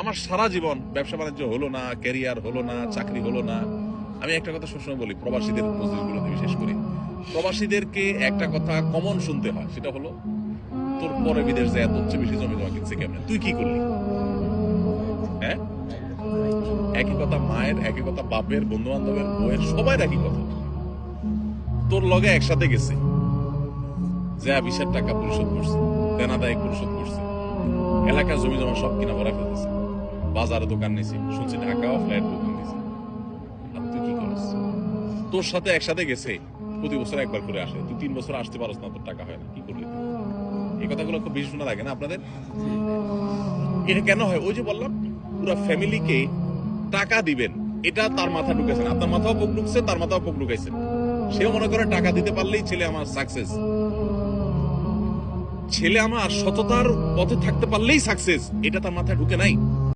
আমার সারা জীবন ব্যবসা বাণিজ্য হলো না, ক্যারিয়ার হলো না, চাকরি হলো না। আমি একটা কথা সবসময় বলি, প্রবাসীদের মজলিসগুলোতে বিশেষ করে প্রবাসীদেরকে একটা কথা কমন শুনতে হয়, সেটা হলো তোর পরে বিদেশ যায় এত বেশি জমি জমা কিনছে কেমনে, তুই কি করলি? হ্যাঁ, একই কথা মায়ের, একই কথা বাপের, বন্ধু বান্ধবের, বউয়ের, সবাই একই কথা। তোর লগে একসাথে গেছে, যা 20,000 টাকা পরিশোধ করছে, দেনা দায় পরিশোধ করছে, এলাকার জমি জমা সব কিনা ভরা ফেলতেছে, বাজারে দোকান নিয়েছে, শুনছি ঢাকাও ফ্ল্যাট বুকিং দিছে। আর তুই কি করিস? তোর সাথে একসাথে গেছে, প্রতি বছর একবার করে আসে, তুই 3 বছর আসতে পারস না, তোর টাকা হয় না, কি করলি? এই কথাগুলো খুব বেশি শোনা লাগে না আপনাদের? এটা কেন হয়? ওই যে বললাম, পুরো ফ্যামিলিকে টাকা দিবেন, এটা তার মাথা ঢুকেছেন, আপনার মাথাও পোক ঢুকছে, তার মাথাও পোক ঢুকাইছেন। সেও মনে করে টাকা দিতে পারলেই ছেলে আমার সাকসেস, ছেলে আমার সততার পথে থাকতে পারলেই সাকসেস, এটা তার মাথায় ঢুকে নাই।